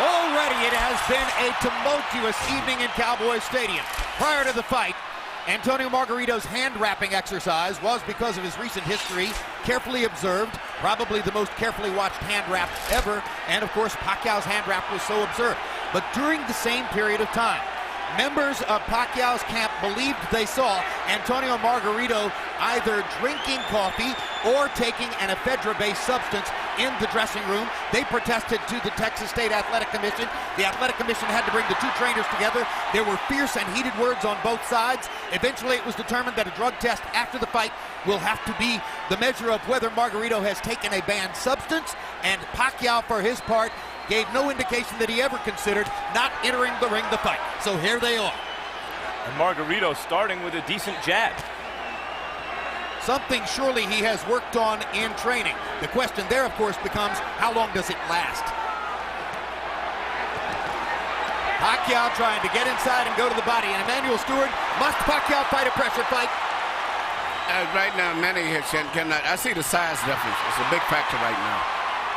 Already it has been a tumultuous evening in Cowboy Stadium. Prior to the fight, Antonio Margarito's hand-wrapping exercise was, because of his recent history, carefully observed, probably the most carefully watched hand-wrap ever, and of course Pacquiao's hand-wrap was so observed. But during the same period of time, members of Pacquiao's camp believed they saw Antonio Margarito either drinking coffee or taking an ephedra-based substance in the dressing room. They protested to the Texas State Athletic Commission. The Athletic Commission had to bring the two trainers together. There were fierce and heated words on both sides. Eventually, it was determined that a drug test after the fight will have to be the measure of whether Margarito has taken a banned substance, and Pacquiao, for his part, gave no indication that he ever considered not entering the ring to fight. So here they are. And Margarito starting with a decent jab. Something surely he has worked on in training. The question there, of course, becomes how long does it last? Pacquiao trying to get inside and go to the body. And Emmanuel Stewart, must Pacquiao fight a pressure fight? Right now, Manny cannot. I see the size difference. It's a big factor right now.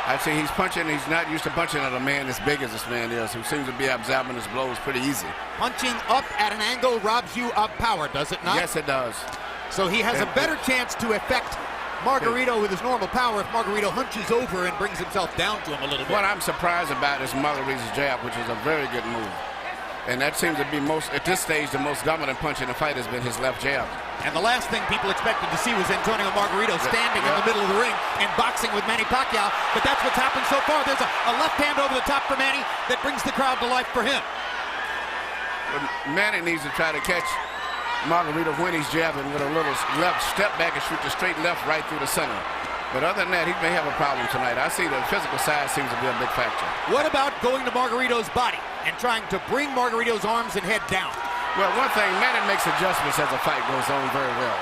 I see he's punching. He's not used to punching at a man as big as this man is, who seems to be absorbing his blows pretty easy. Punching up at an angle robs you of power, does it not? Yes, it does. So he has a better chance to affect Margarito with his normal power if Margarito hunches over and brings himself down to him a little bit. What I'm surprised about is Margarito's jab, which is a very good move. And that seems to be at this stage, the most dominant punch in the fight has been his left jab. And the last thing people expected to see was Antonio Margarito standing in the middle of the ring and boxing with Manny Pacquiao. But that's what's happened so far. There's a left hand over the top for Manny that brings the crowd to life for him. But Manny needs to try to catch Margarito when he's jabbing with a little left step back and shoot the straight left right through the center. But other than that, he may have a problem tonight. I see the physical side seems to be a big factor. What about going to Margarito's body and trying to bring Margarito's arms and head down? Well, one thing, Manny makes adjustments as the fight goes on very well.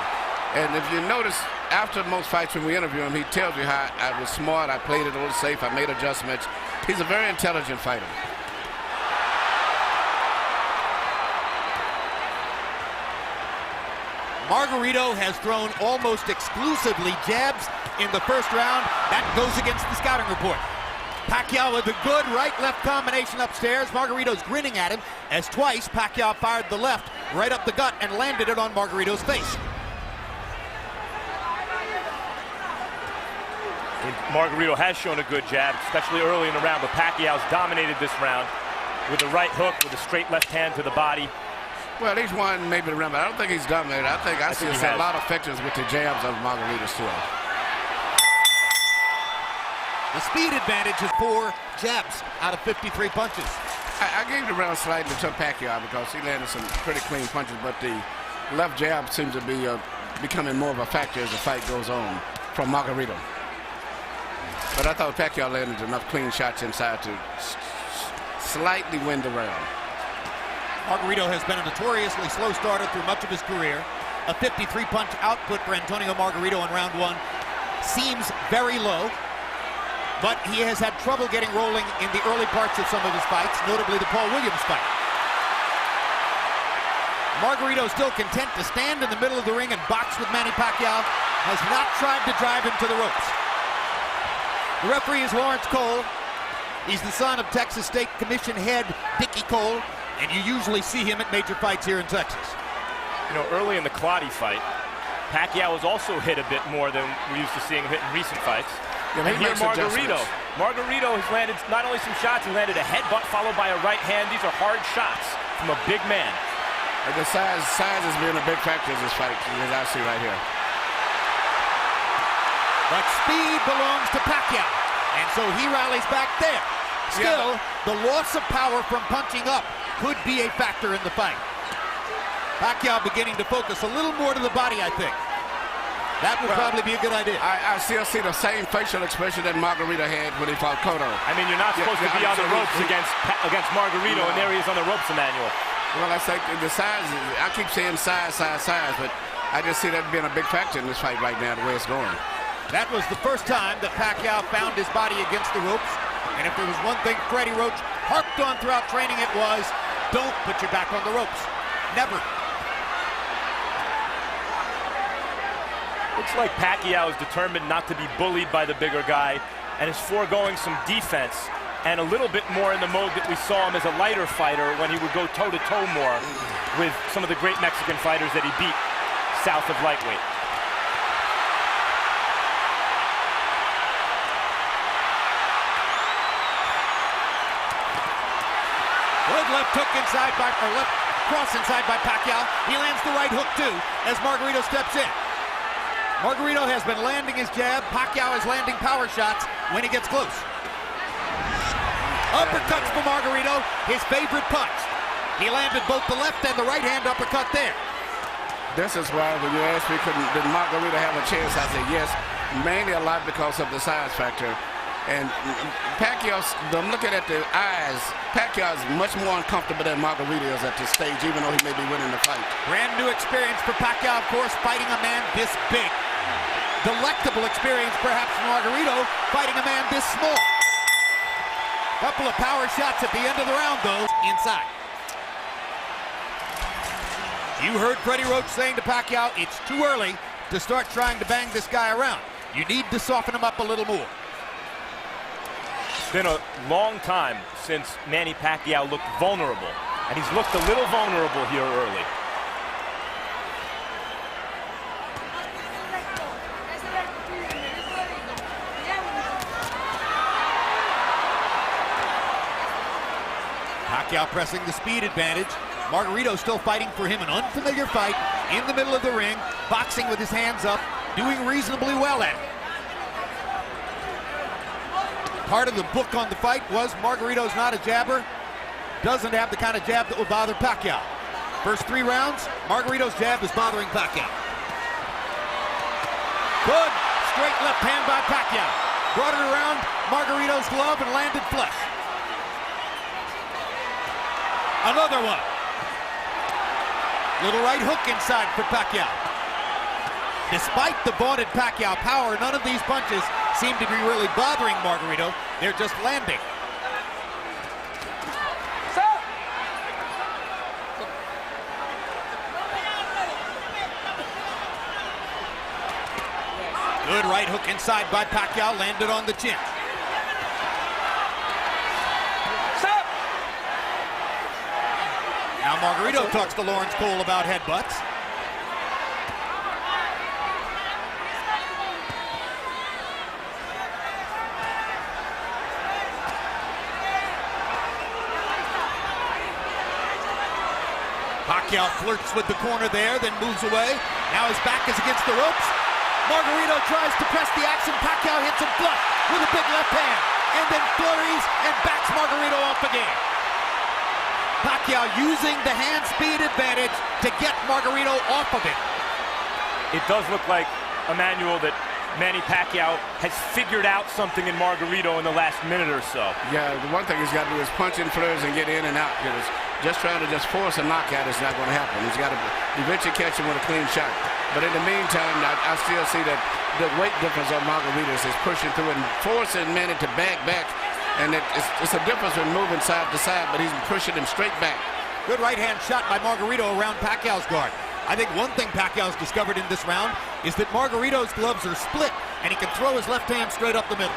And if you notice, after most fights when we interview him, he tells you how I was smart, I played it a little safe, I made adjustments. He's a very intelligent fighter. Margarito has thrown almost exclusively jabs in the first round. That goes against the scouting report. Pacquiao with a good right-left combination upstairs. Margarito's grinning at him as twice Pacquiao fired the left right up the gut and landed it on Margarito's face. Margarito has shown a good jab, especially early in the round, but Pacquiao's dominated this round with a right hook, with a straight left hand to the body. Well, he's won maybe the round, but I don't think he's dominated. I see a lot of effectiveness with the jabs of Margarito still. The speed advantage is 4 jabs out of 53 punches. I gave the round slightly to Pacquiao because he landed some pretty clean punches, but the left jab seems to be becoming more of a factor as the fight goes on from Margarito. But I thought Pacquiao landed enough clean shots inside to slightly win the round. Margarito has been a notoriously slow starter through much of his career. A 53-punch output for Antonio Margarito in round 1 seems very low, but he has had trouble getting rolling in the early parts of some of his fights, notably the Paul Williams fight. Margarito still content to stand in the middle of the ring and box with Manny Pacquiao, has not tried to drive him to the ropes. The referee is Lawrence Cole. He's the son of Texas State Commission head Dickie Cole, and you usually see him at major fights here in Texas. You know, early in the Clottey fight, Pacquiao was also hit a bit more than we're used to seeing hit in recent fights. Yeah, and here Margarito has landed not only some shots, he landed a headbutt followed by a right hand. These are hard shots from a big man. And the size has been a big factor in this fight, as I see right here. But speed belongs to Pacquiao, and so he rallies back there. Still, the loss of power from punching up could be a factor in the fight. Pacquiao beginning to focus a little more to the body, I think. That would probably be a good idea. I still see the same facial expression that Margarito had when he fought Cotto. I mean, you're not supposed to be on the ropes against Margarito, and there he is on the ropes, Emmanuel. Well, I say the size, I keep saying size, but I just see that being a big factor in this fight right now, the way it's going. That was the first time that Pacquiao found his body against the ropes. And if there was one thing Freddie Roach harped on throughout training, it was, don't put your back on the ropes. Never. Looks like Pacquiao is determined not to be bullied by the bigger guy and is foregoing some defense and a little bit more in the mode that we saw him as a lighter fighter when he would go toe-to-toe more with some of the great Mexican fighters that he beat south of lightweight. Good left hook inside by, or left cross inside by Pacquiao. He lands the right hook too as Margarito steps in. Margarito has been landing his jab. Pacquiao is landing power shots when he gets close. Uppercuts for Margarito, his favorite punch. He landed both the left and the right hand uppercut there. This is why when you asked me, did Margarito have a chance, I said yes, mainly a lot because of the size factor. And Pacquiao's, I'm looking at the eyes, Pacquiao is much more uncomfortable than Margarito is at this stage, even though he may be winning the fight. Brand new experience for Pacquiao, of course, fighting a man this big. Delectable experience, perhaps, for Margarito, fighting a man this small. Couple of power shots at the end of the round, though, inside. You heard Freddie Roach saying to Pacquiao, it's too early to start trying to bang this guy around. You need to soften him up a little more. It's been a long time since Manny Pacquiao looked vulnerable, and he's looked a little vulnerable here early. Pacquiao pressing the speed advantage. Margarito still fighting for him, an unfamiliar fight in the middle of the ring, boxing with his hands up, doing reasonably well at it. Part of the book on the fight was Margarito's not a jabber, doesn't have the kind of jab that will bother Pacquiao. First 3 rounds, Margarito's jab is bothering Pacquiao. Good straight left hand by Pacquiao. Brought it around Margarito's glove and landed flush. Another one. Little right hook inside for Pacquiao. Despite the vaunted Pacquiao power, none of these punches seem to be really bothering Margarito. They're just landing. Good right hook inside by Pacquiao, landed on the chin. Now Margarito talks to Lawrence Cole about headbutts. Pacquiao flirts with the corner there, then moves away. Now his back is against the ropes. Margarito tries to press the action. Pacquiao hits him flush with a big left hand, and then flurries and backs Margarito off again. Pacquiao using the hand speed advantage to get Margarito off of it. It does look like, Emmanuel, that Manny Pacquiao has figured out something in Margarito in the last minute or so. Yeah, the one thing he's got to do is punch in flurries and get in and out. Because just trying to force a knockout is not going to happen. He's got to eventually catch him with a clean shot. But in the meantime, I still see that the weight difference on Margarito is pushing through and forcing Manny to back. And it's a difference in moving side to side, but he's pushing him straight back. Good right hand shot by Margarito around Pacquiao's guard. I think one thing Pacquiao's discovered in this round is that Margarito's gloves are split, and he can throw his left hand straight up the middle.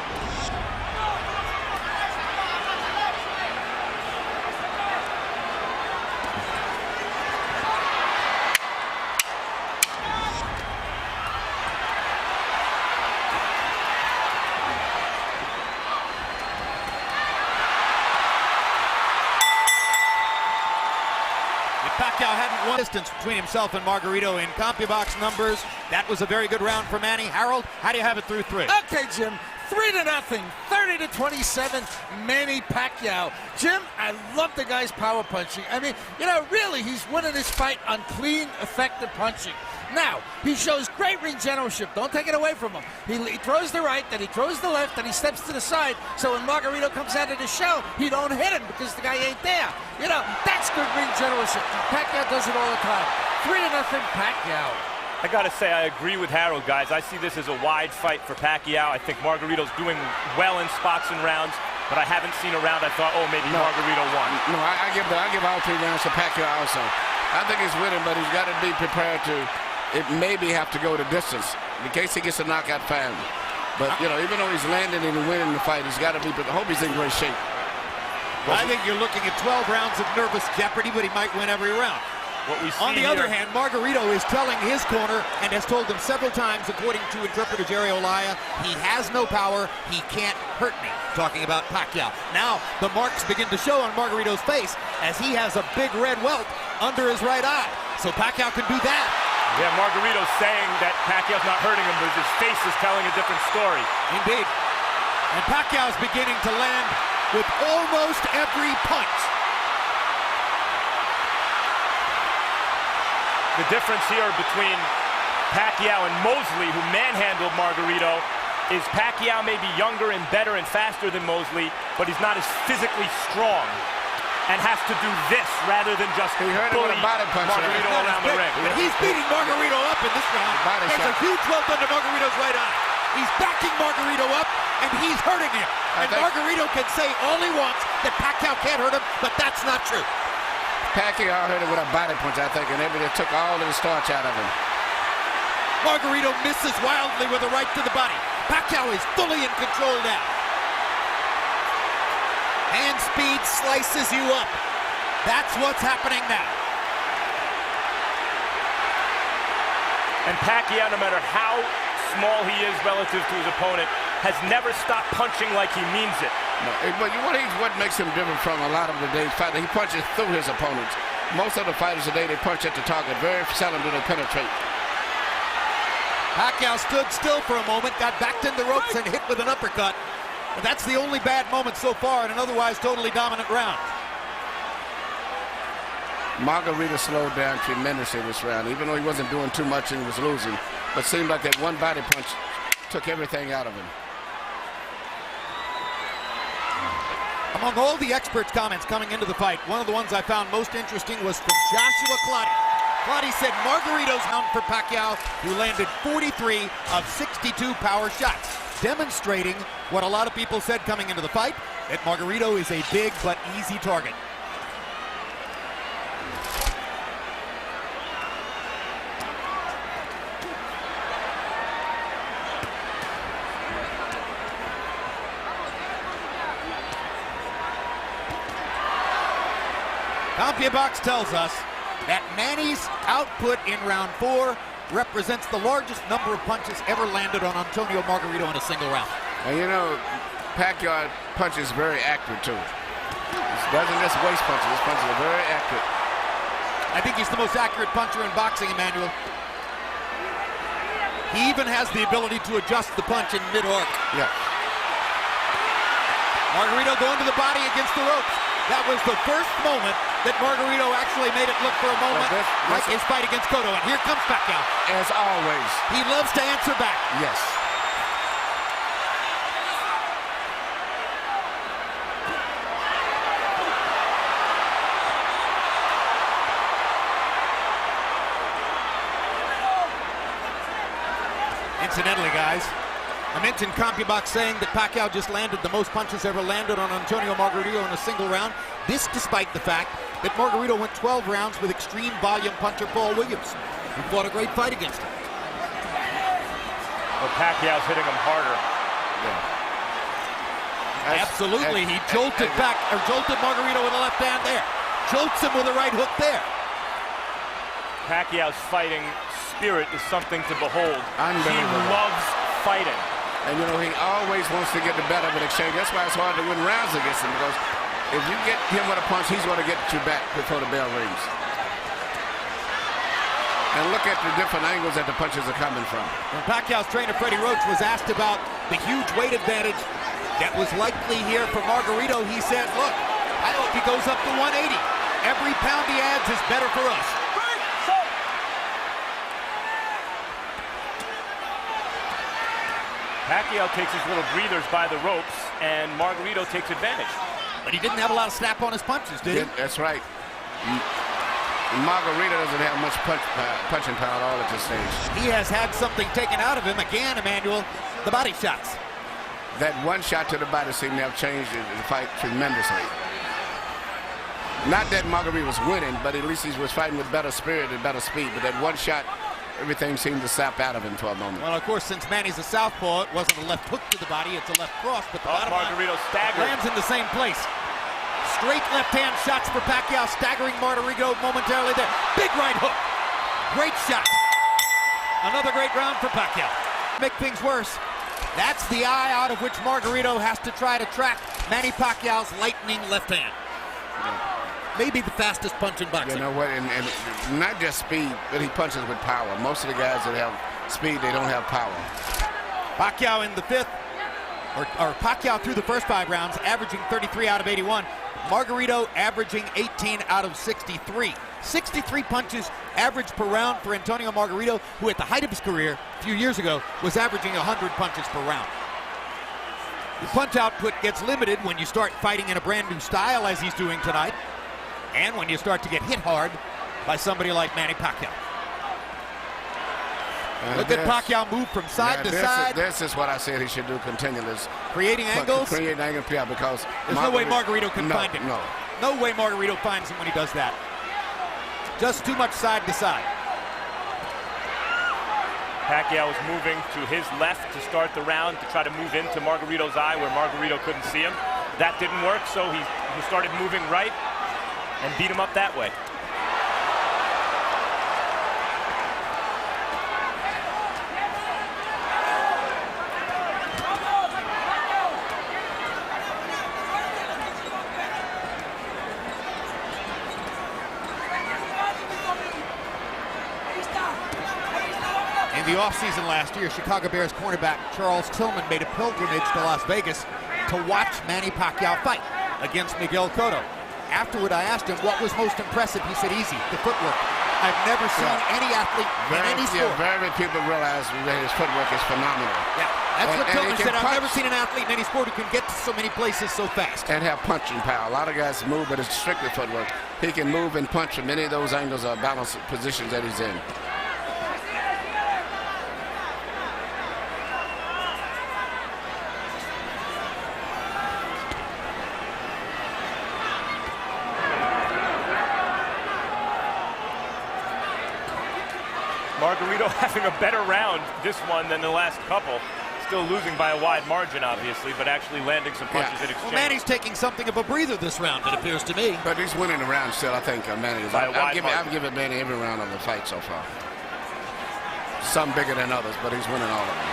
Pacquiao hadn't won distance between himself and Margarito in CompuBox numbers. That was a very good round for Manny. Harold, how do you have it through 3? Okay, Jim. 3-0, 30-27, Manny Pacquiao. Jim, I love the guy's power punching. I mean, really, he's winning this fight on clean, effective punching. Now, he shows great ring generalship. Don't take it away from him. He throws the right, then he throws the left, then he steps to the side. So when Margarito comes out of the shell, he don't hit him because the guy ain't there. That's good ring generalship. Pacquiao does it all the time. 3-0 Pacquiao. I gotta say, I agree with Harold, guys. I see this as a wide fight for Pacquiao. I think Margarito's doing well in spots and rounds, but I haven't seen a round I thought, oh, maybe Margarito won. No, I give all 3 rounds to Pacquiao also. I think he's winning, but he's got to be prepared to maybe have to go the distance in case he gets a knockout fine. But, even though he's landing and winning the fight, he's got to be, I hope he's in great shape. I think you're looking at 12 rounds of nervous jeopardy, but he might win every round. What we see On the other hand, Margarito is telling his corner and has told them several times, according to interpreter Jerry Olaya, he has no power, he can't hurt me. Talking about Pacquiao. Now the marks begin to show on Margarito's face as he has a big red welt under his right eye. So Pacquiao can do that. Yeah, Margarito's saying that Pacquiao's not hurting him, but his face is telling a different story. Indeed. And Pacquiao's beginning to land with almost every punch. The difference here between Pacquiao and Mosley, who manhandled Margarito, is Pacquiao may be younger and better and faster than Mosley, but he's not as physically strong and has to do this rather than just bully Margarito around the ring. But he's beating Margarito up in this round. There's a huge welt under Margarito's right eye. He's backing Margarito up, and he's hurting him. And Margarito can say all he wants that Pacquiao can't hurt him, but that's not true. Pacquiao hurt him with a body punch, I think, and maybe they took all of the starch out of him. Margarito misses wildly with a right to the body. Pacquiao is fully in control now. Hand speed slices you up. That's what's happening now. And Pacquiao, no matter how small he is relative to his opponent, has never stopped punching like he means it. No, but what makes him different from a lot of today's fighters, he punches through his opponents. Most of the fighters today, they punch at the target. Very seldom do they penetrate. Pacquiao stood still for a moment, got backed in the ropes and hit with an uppercut. But that's the only bad moment so far in an otherwise totally dominant round. Margarito slowed down tremendously this round, even though he wasn't doing too much and he was losing. But it seemed like that one body punch took everything out of him. Among all the experts' comments coming into the fight, one of the ones I found most interesting was from Joshua Clottey. Clottey said Margarito's down for Pacquiao, who landed 43 of 62 power shots, demonstrating what a lot of people said coming into the fight, that Margarito is a big but easy target. CompuBox tells us that Manny's output in round 4 represents the largest number of punches ever landed on Antonio Margarito in a single round. And you know, Pacquiao punches very accurate too. He doesn't just waste punches. His punches are very accurate. I think he's the most accurate puncher in boxing, Emmanuel. He even has the ability to adjust the punch in mid-arc. Yeah. Margarito going to the body against the ropes. That was the first moment that Margarito actually made it look for a moment like his fight against Cotto. And here comes Pacquiao. As always. He loves to answer back. Yes. Incidentally, guys, I mentioned CompuBox saying that Pacquiao just landed the most punches ever landed on Antonio Margarito in a single round. This despite the fact that Margarito went 12 rounds with extreme volume puncher Paul Williams, who fought a great fight against him. Well, Pacquiao's hitting him harder. Yeah. Absolutely, he jolted Margarito with a left hand there. Jolts him with a right hook there. Pacquiao's fighting spirit is something to behold. He loves fighting. And you know, he always wants to get the better of an exchange. That's why it's hard to win rounds against him, because if you get him with a punch, he's going to get you back before the bell rings. And look at the different angles that the punches are coming from. When Pacquiao's trainer Freddie Roach was asked about the huge weight advantage that was likely here for Margarito, he said, look, I hope he goes up to 180. Every pound he adds is better for us. Pacquiao takes his little breathers by the ropes, and Margarito takes advantage. But he didn't have a lot of snap on his punches, did he? That's right. Margarito doesn't have much punching power at all at this stage. He has had something taken out of him again, Emmanuel, the body shots. That one shot to the body seemed to have changed the fight tremendously. Not that Margarito was winning, but at least he was fighting with better spirit and better speed. But that one shot, everything seemed to sap out of him for a moment. Well, of course, since Manny's a southpaw, it wasn't a left hook to the body, it's a left cross, but the bottom Margarito staggered. lands in the same place. Straight left-hand shots for Pacquiao, staggering Margarito momentarily there. Big right hook. Great shot. Another great round for Pacquiao. Make things worse. That's the eye out of which Margarito has to try to track Manny Pacquiao's lightning left hand. Maybe the fastest punch in boxing. You know what, and not just speed, but he punches with power. Most of the guys that have speed, they don't have power. Pacquiao in the fifth, or Pacquiao through the first 5 rounds, averaging 33 out of 81. Margarito averaging 18 out of 63. 63 punches average per round for Antonio Margarito, who at the height of his career a few years ago was averaging 100 punches per round. The punch output gets limited when you start fighting in a brand new style as he's doing tonight, and when you start to get hit hard by somebody like Manny Pacquiao. Look at Pacquiao move from side to side. This is what I said he should do continually. Creating angles? Creating angles, yeah, because there's no way Margarito can find him. No. No way Margarito finds him when he does that. Just too much side to side. Pacquiao is moving to his left to start the round to try to move into Margarito's eye where Margarito couldn't see him. That didn't work, so he started moving right and beat him up that way. In the offseason last year, Chicago Bears cornerback Charles Tillman made a pilgrimage to Las Vegas to watch Manny Pacquiao fight against Miguel Cotto. Afterward, I asked him what was most impressive. He said, easy, the footwork. I've never seen any athlete in any sport. Very people realize that his footwork is phenomenal. Yeah, that's what Tillman said. I've never seen an athlete in any sport who can get to so many places so fast. And have punching power. A lot of guys move, but it's strictly footwork. He can move and punch from any of those angles or balanced positions that he's in. Margarito having a better round this one than the last couple. Still losing by a wide margin, obviously, but actually landing some punches in exchange. Well, Manny's taking something of a breather this round, it appears to me. But he's winning the round still, I think, Manny. I've given Manny every round of the fight so far. Some bigger than others, but he's winning all of them.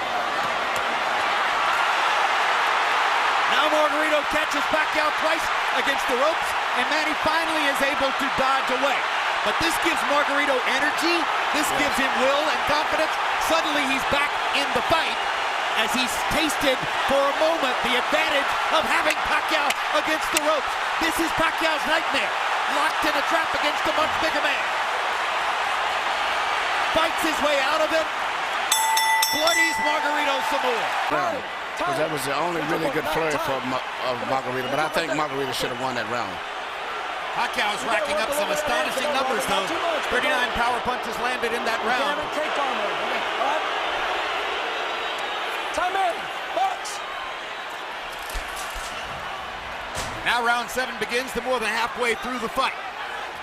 Now Margarito catches Pacquiao twice against the ropes, and Manny finally is able to dodge away. But this gives Margarito energy, this gives him will and confidence. Suddenly he's back in the fight as he's tasted for a moment the advantage of having Pacquiao against the ropes. This is Pacquiao's nightmare, locked in a trap against a much bigger man. Fights his way out of it, bloodies Margarito some more. Because that was the only really good flurry of Margarito, but I think Margarito should have won that round. Pacquiao is racking up some astonishing numbers, though. 39 power punches landed in that round. Time in, box. Now round 7 begins to more than halfway through the fight.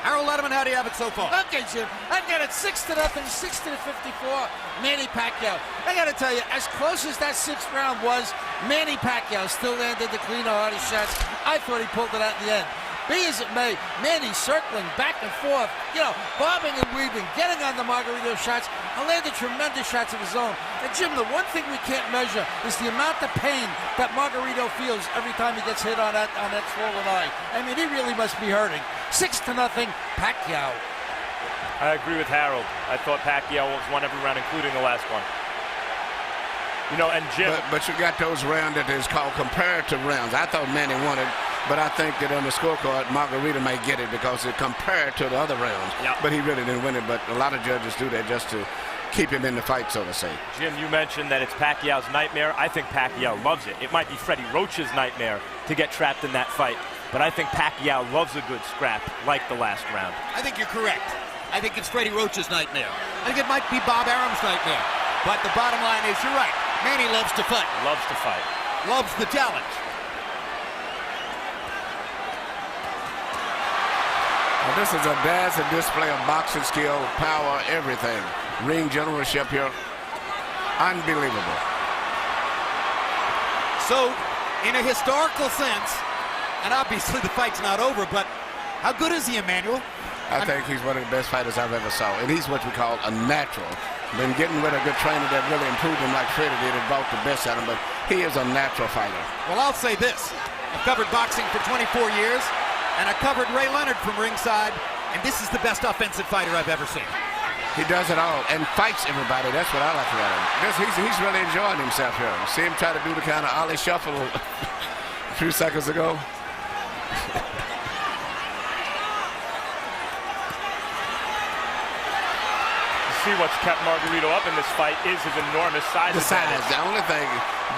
Harold Letterman, how do you have it so far? Okay, Jim. I've got it 6-0, 60-54, Manny Pacquiao. I got to tell you, as close as that 6th round was, Manny Pacquiao still landed the cleaner, hardest shots. I thought he pulled it out in the end. Be as it may, Manny circling back and forth, bobbing and weaving, getting on the Margarito shots, and landed tremendous shots of his own. And Jim, the one thing we can't measure is the amount of pain that Margarito feels every time he gets hit on that swollen eye. I mean, he really must be hurting. 6-0, Pacquiao. I agree with Harold. I thought Pacquiao won every round, including the last one. And Jim. But you got those rounds that is called comparative rounds. I thought Manny won it, but I think that on the scorecard, Margarito may get it because it compared to the other rounds. Yep. But he really didn't win it. But a lot of judges do that just to keep him in the fight, so to say. Jim, you mentioned that it's Pacquiao's nightmare. I think Pacquiao loves it. It might be Freddie Roach's nightmare to get trapped in that fight. But I think Pacquiao loves a good scrap like the last round. I think you're correct. I think it's Freddie Roach's nightmare. I think it might be Bob Arum's nightmare. But the bottom line is, you're right. Manny loves to fight. Loves to fight. Loves the challenge. Well, this is a dazzling display of boxing skill, power, everything. Ring generalship here. Unbelievable. So, in a historical sense, And obviously the fight's not over, but how good is he, Emmanuel? I think he's one of the best fighters I've ever saw, and he's what we call a natural. Been getting with a good trainer that really improved him like Freddie did and brought the best out of him, but he is a natural fighter. Well, I'll say this. I've covered boxing for 24 years, and I covered Ray Leonard from ringside, and this is the best offensive fighter I've ever seen. He does it all and fights everybody. That's what I like about him. He's really enjoying himself here. See him try to do the kind of Ollie shuffle a few seconds ago. See what's kept Margarito up in this fight is his enormous size. The size. advantage. The only thing,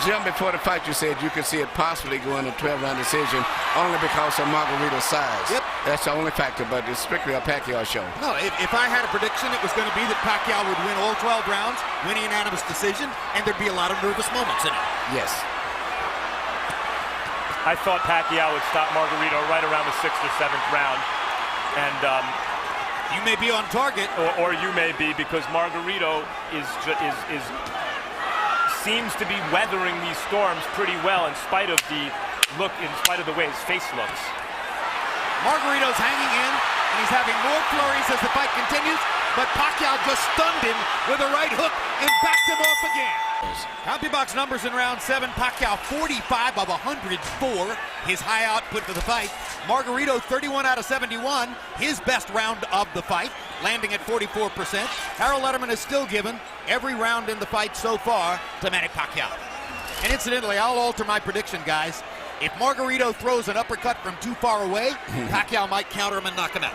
Jim, before the fight you said you could see it possibly going to 12-round decision only because of Margarito's size. Yep. That's the only factor, but it's strictly a Pacquiao show. No, if I had a prediction, it was going to be that Pacquiao would win all 12 rounds, win a unanimous decision, and there'd be a lot of nervous moments in it. Yes. I thought Pacquiao would stop Margarito right around the 6th or 7th round. And you may be on target. or you may be, because Margarito seems to be weathering these storms pretty well in spite of the way his face looks. Margarito's hanging in, and he's having more flurries as the fight continues, but Pacquiao just stunned him with a right hook and backed him off again. CompuBox numbers in round 7, Pacquiao 45 of 104, his high output for the fight. Margarito 31 out of 71, his best round of the fight, landing at 44%. Harold Letterman has still given every round in the fight so far to Manny Pacquiao. And incidentally, I'll alter my prediction, guys. If Margarito throws an uppercut from too far away, Pacquiao might counter him and knock him out.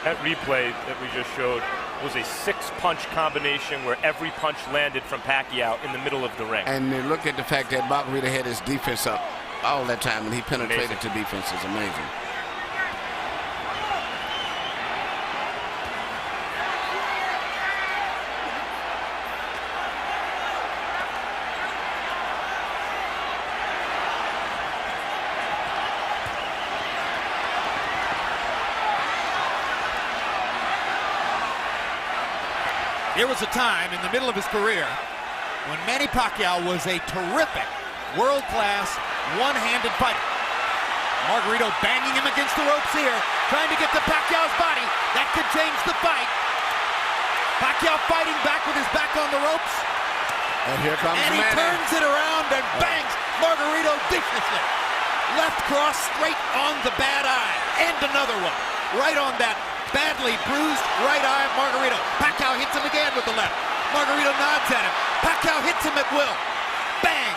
That replay that we just showed was a 6-punch combination where every punch landed from Pacquiao in the middle of the ring. And look at the fact that Margarito had his defense up all that time, and he penetrated to defense. Is amazing. There was a time in the middle of his career when Manny Pacquiao was a terrific, world-class, one-handed fighter. Margarito banging him against the ropes here, trying to get to Pacquiao's body. That could change the fight. Pacquiao fighting back with his back on the ropes. And here comes And he Manny. turns it around and bangs Margarito defensively. Left cross straight on the bad eye. And another one. Right on that badly bruised right eye of Margarito. Pacquiao hits him again with the left. Margarito nods at him. Pacquiao hits him at will. Bang!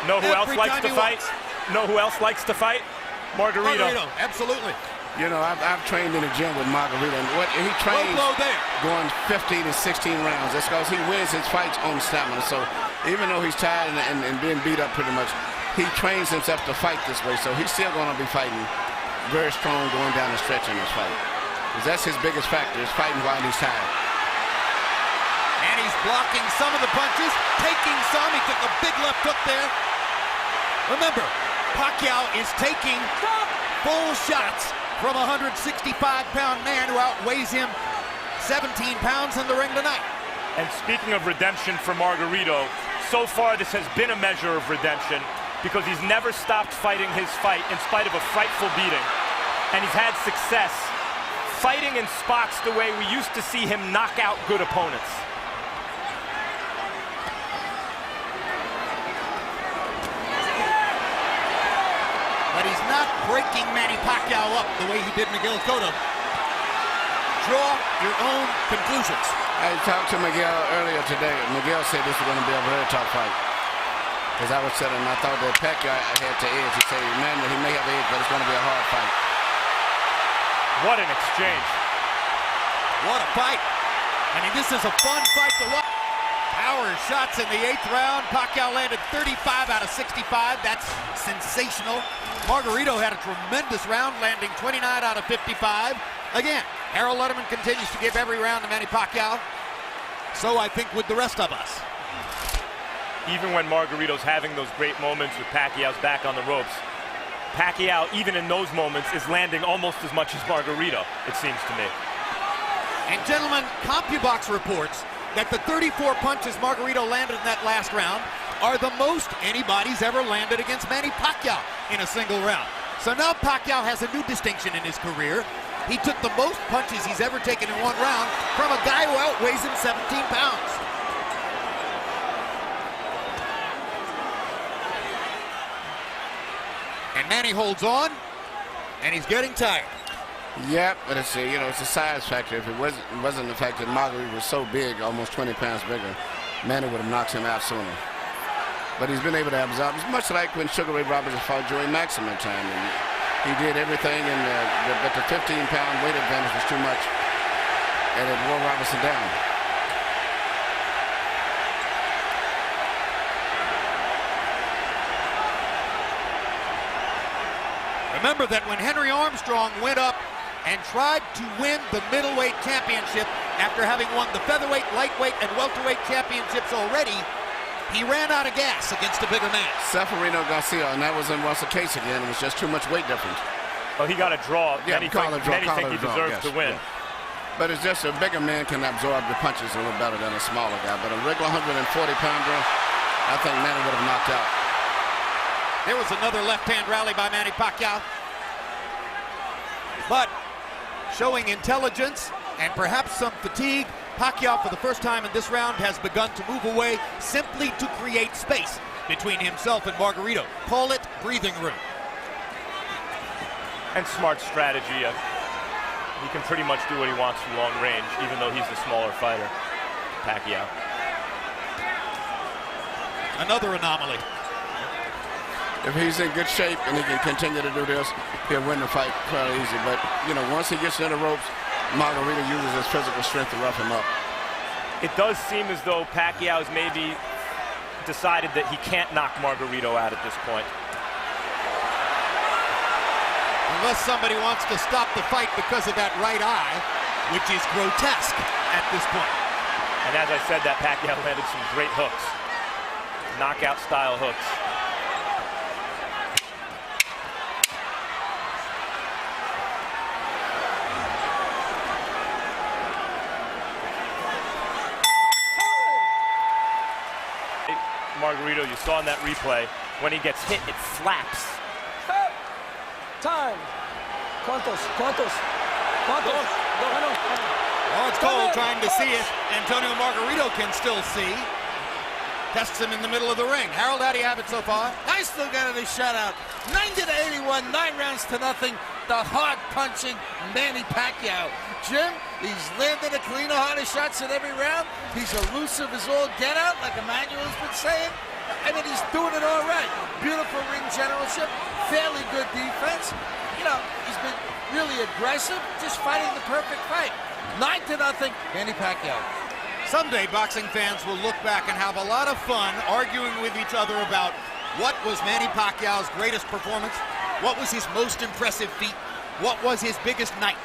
Know who else likes to fight? Know who else likes to fight? Margarito. Absolutely. You know, I've trained in the gym with Margarito, and what he trains Low blow there. going 15 and 16 rounds. That's because he wins his fights on stamina. So even though he's tired and being beat up pretty much, he trains himself to fight this way. So he's still going to be fighting very strong going down the stretch in this fight. Because that's his biggest factor, is fighting while he's tired. And he's blocking some of the punches, taking some. He took a big left hook there. Remember, Pacquiao is taking full shots from a 165-pound man who outweighs him 17 pounds in the ring tonight. And speaking of redemption for Margarito, so far this has been a measure of redemption because he's never stopped fighting his fight in spite of a frightful beating. And he's had success fighting in spots the way we used to see him knock out good opponents. But he's not breaking Manny Pacquiao up the way he did Miguel Cotto. Draw your own conclusions. I talked to Miguel earlier today. Miguel said this was going to be a very tough fight. As I was telling him, I thought that Pacquiao had to edge. He said, man, he may have edge, but it's going to be a hard fight. What an exchange. What a fight. I mean, this is a fun fight to watch. Power shots in the 8th round. Pacquiao landed 35 out of 65. That's sensational. Margarito had a tremendous round, landing 29 out of 55. Again, Harold Letterman continues to give every round to Manny Pacquiao. So I think with the rest of us. Even when Margarito's having those great moments with Pacquiao's back on the ropes, Pacquiao, even in those moments, is landing almost as much as Margarito, it seems to me. And gentlemen, CompuBox reports that the 34 punches Margarito landed in that last round are the most anybody's ever landed against Manny Pacquiao. in a single round. So now Pacquiao has a new distinction in his career. He took the most punches he's ever taken in one round from a guy who outweighs him 17 pounds. And Manny holds on, and he's getting tired. Yep, but it's it's a size factor. If it wasn't the fact that Margarito was so big, almost 20 pounds bigger, Manny would have knocked him out sooner. But he's been able to absorb. It's much like when Sugar Ray Roberts fought Joey Maximum time. And he did everything, but the 15-pound weight advantage was too much, and it wore Robertson down. Remember that when Henry Armstrong went up and tried to win the middleweight championship after having won the featherweight, lightweight, and welterweight championships already, he ran out of gas against a bigger man. Seferino Garcia, and that was the case again. It was just too much weight difference. Well, he got a draw. Yeah, Many think he deserves to win. Yes. But it's just a bigger man can absorb the punches a little better than a smaller guy. But a regular 140-pounder, I think Manny would have knocked out. There was another left-hand rally by Manny Pacquiao. But showing intelligence and perhaps some fatigue, Pacquiao, for the first time in this round, has begun to move away simply to create space between himself and Margarito. Call it breathing room. And smart strategy. He can pretty much do what he wants from long range, even though he's the smaller fighter, Pacquiao. Another anomaly. If he's in good shape and he can continue to do this, he'll win the fight fairly easy. But, once he gets in the ropes, Margarito uses his physical strength to rough him up. It does seem as though Pacquiao's maybe decided that he can't knock Margarito out at this point. Unless somebody wants to stop the fight because of that right eye, which is grotesque at this point. And as I said, that Pacquiao landed some great hooks. Knockout-style hooks. Margarito, you saw in that replay, when he gets hit, it flaps. Time. ¿Cuántos? Oh, it's Cole trying to see it. Antonio Margarito can still see. Tests him in the middle of the ring. Harold, how do you have it so far? I still got it a shutout. 90-81, 9 rounds to nothing. The hard-punching Manny Pacquiao. Jim, he's landing a cleaner, harder shots in every round. He's elusive as all get out, like Emmanuel's been saying. I mean, he's doing it all right. Beautiful ring generalship, fairly good defense. He's been really aggressive, just fighting the perfect fight. 9-0, Manny Pacquiao. Someday, boxing fans will look back and have a lot of fun arguing with each other about what was Manny Pacquiao's greatest performance, what was his most impressive feat, what was his biggest night.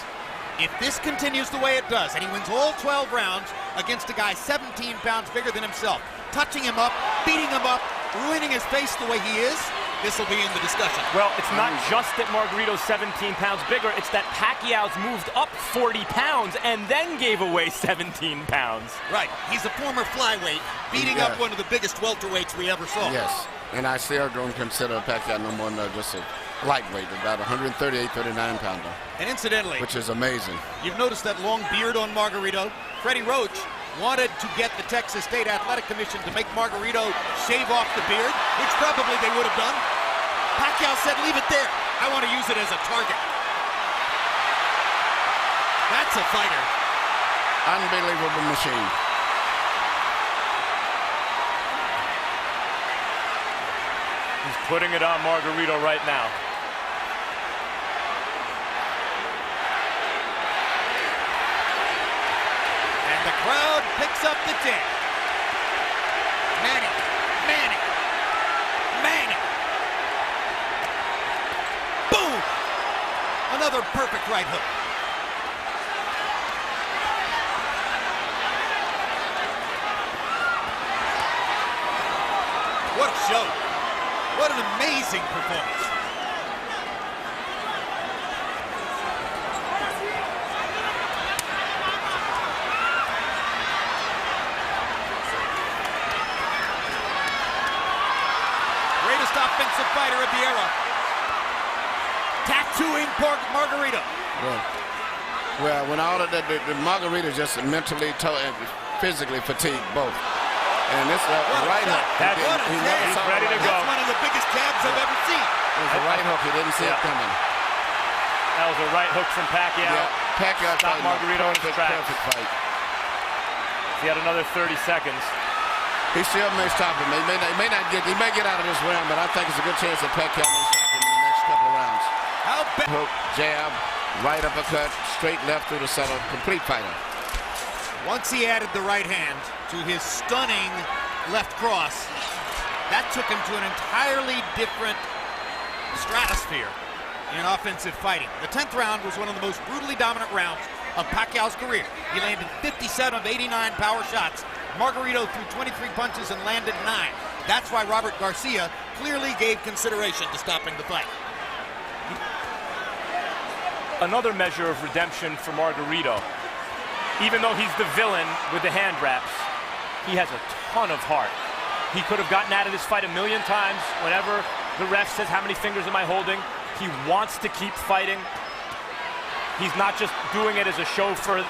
If this continues the way it does, and he wins all 12 rounds against a guy 17 pounds bigger than himself, touching him up, beating him up, ruining his face the way he is, this will be in the discussion. Well, it's not just that Margarito's 17 pounds bigger, it's that Pacquiao's moved up 40 pounds and then gave away 17 pounds. Right. He's a former flyweight, beating up one of the biggest welterweights we ever saw. Yes, and I still don't consider Pacquiao no more than just a lightweight, about 138, 39-pounder. And incidentally, which is amazing. You've noticed that long beard on Margarito. Freddie Roach wanted to get the Texas State Athletic Commission to make Margarito shave off the beard, which probably they would have done. Pacquiao said, leave it there. I want to use it as a target. That's a fighter. Unbelievable machine. He's putting it on Margarito right now. And the crowd picks up the chant. Manny, Manny, Manny. Boom! Another perfect right hook. What a show. What an amazing performance. Greatest offensive fighter of the era. doing Margarito? Well, when all of that, the Margarito just mentally and physically fatigued both. And this right hook. He's ready to go. That's one of the biggest jabs I've ever seen. It was a right hook. He didn't see it coming. That was a right hook from Pacquiao. Yeah, Pacquiao stopped Margarito in his tracks. Perfect fight. He had another 30 seconds. He still may stop him. He may get out of this round, but I think it's a good chance that Pacquiao may stop him in the next couple of rounds. Hook, jab, right uppercut, straight left through the center. Complete fighter. Once he added the right hand to his stunning left cross, that took him to an entirely different stratosphere in offensive fighting. The 10th round was one of the most brutally dominant rounds of Pacquiao's career. He landed 57 of 89 power shots. Margarito threw 23 punches and landed 9. That's why Robert Garcia clearly gave consideration to stopping the fight. Another measure of redemption for Margarito. Even though he's the villain with the hand wraps, he has a ton of heart. He could have gotten out of this fight a million times. Whenever the ref says, how many fingers am I holding? He wants to keep fighting. He's not just doing it as a show for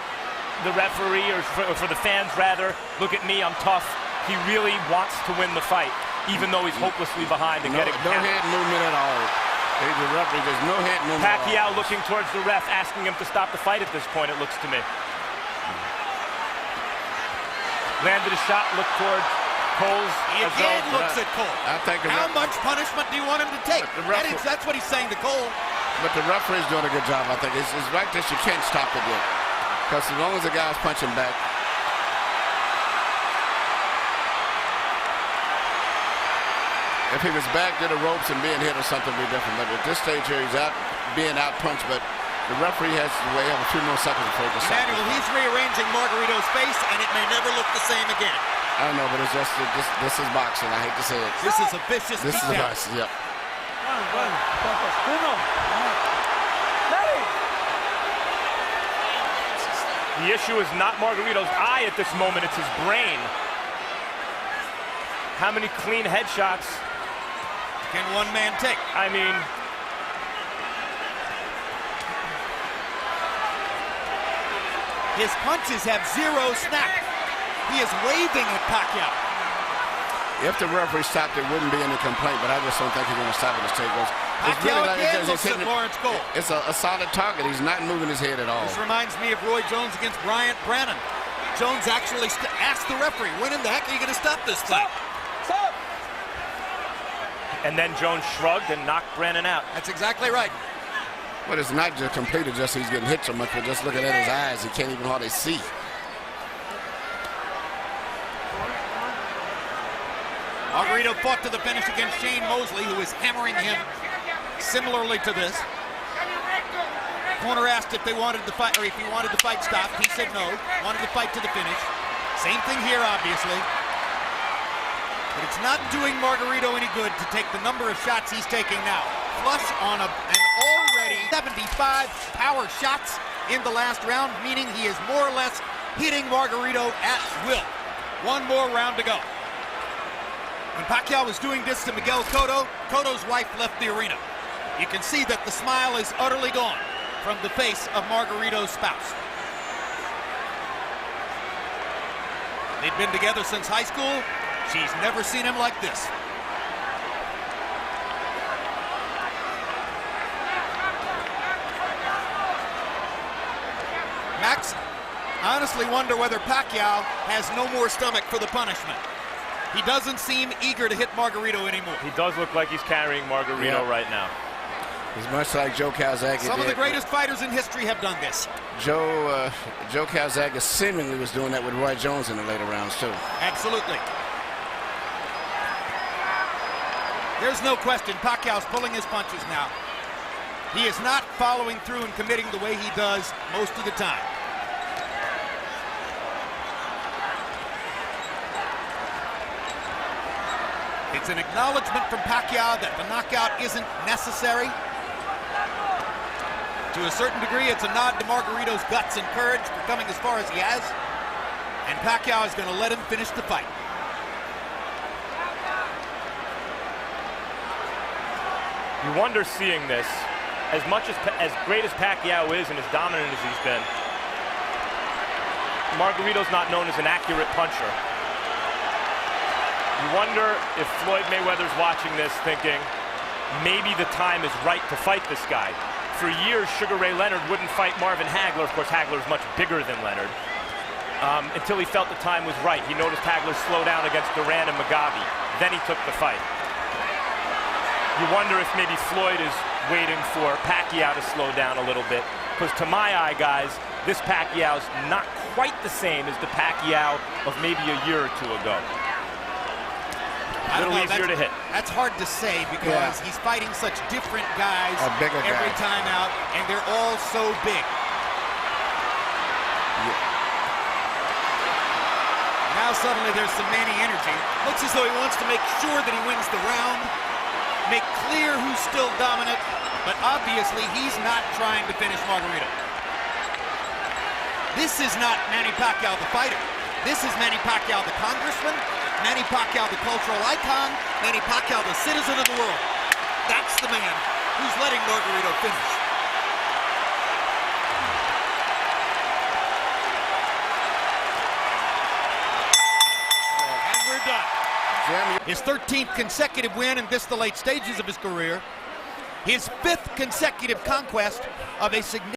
the referee or for the fans, rather. Look at me, I'm tough. He really wants to win the fight, even though he's hopelessly behind and getting no head movement at all. The referee, there's no head movement. Pacquiao looking towards the ref, asking him to stop the fight at this point, it looks to me. Landed a shot, looked towards Cole's. He again looks at Cole. I think how much punishment do you want him to take? That's what he's saying to Cole. But the referee's doing a good job, I think. It's right that you can't stop it yet. Because as long as the guy's punching back. If he was back to the ropes and being hit or something, would be different. But at this stage here, he's out being out punched, but the referee has to wait a few more seconds before he decides. Manuel, he's rearranging Margarito's face, and it may never look the same again. I know, but it's just this is boxing. I hate to say it. This is a vicious. This is a boxing. Yep. The issue is not Margarito's eye at this moment; it's his brain. How many clean headshots can one man take? I mean, his punches have zero snap. He is waving at Pacquiao. If the referee stopped, there wouldn't be any complaint, but I just don't think he's going to stop it. Pacquiao again looks at Lawrence Cole. It's a solid target. He's not moving his head at all. This reminds me of Roy Jones against Bryant Brannon. Jones actually asked the referee, when in the heck are you going to stop this fight? Stop! And then Jones shrugged and knocked Brannon out. That's exactly right. But it's not just completed, just he's getting hit so much, but just looking at his eyes, he can't even hardly see. Margarito fought to the finish against Shane Mosley, who is hammering him similarly to this. Corner asked if they wanted the fight, or if he wanted the fight stopped. He said no, wanted the fight to the finish. Same thing here, obviously. But it's not doing Margarito any good to take the number of shots he's taking now. Flush on an already 75 power shots in the last round, meaning he is more or less hitting Margarito at will. One more round to go. When Pacquiao was doing this to Miguel Cotto, Cotto's wife left the arena. You can see that the smile is utterly gone from the face of Margarito's spouse. They'd been together since high school. She's never seen him like this. Max, I honestly wonder whether Pacquiao has no more stomach for the punishment. He doesn't seem eager to hit Margarito anymore. He does look like he's carrying Margarito right now. He's much like Joe Calzaghe. Some of the greatest fighters in history have done this. Joe Calzaghe seemingly was doing that with Roy Jones in the later rounds too. Absolutely. There's no question Pacquiao's pulling his punches now. He is not following through and committing the way he does most of the time. It's an acknowledgement from Pacquiao that the knockout isn't necessary. To a certain degree, it's a nod to Margarito's guts and courage for coming as far as he has. And Pacquiao is going to let him finish the fight. You wonder, seeing this, as great as Pacquiao is and as dominant as he's been, Margarito's not known as an accurate puncher. You wonder if Floyd Mayweather's watching this thinking, maybe the time is right to fight this guy. For years, Sugar Ray Leonard wouldn't fight Marvin Hagler. Of course, Hagler's much bigger than Leonard. Until he felt the time was right. He noticed Hagler slow down against Duran and Mugabe. Then he took the fight. You wonder if maybe Floyd is waiting for Pacquiao to slow down a little bit. Because to my eye, guys, this Pacquiao's not quite the same as the Pacquiao of maybe a year or two ago. A little easier to hit. That's hard to say because he's fighting such different guys bigger every time out, and they're all so big. Now suddenly there's some Manny energy. Looks as though he wants to make sure that he wins the round, make clear who's still dominant, but obviously he's not trying to finish Margarito. This is not Manny Pacquiao the fighter. This is Manny Pacquiao the congressman, Manny Pacquiao the cultural icon, Manny Pacquiao the citizen of the world. That's the man who's letting Margarito finish. And we're done. His 13th consecutive win in this the late stages of his career. His 5th consecutive conquest of a significant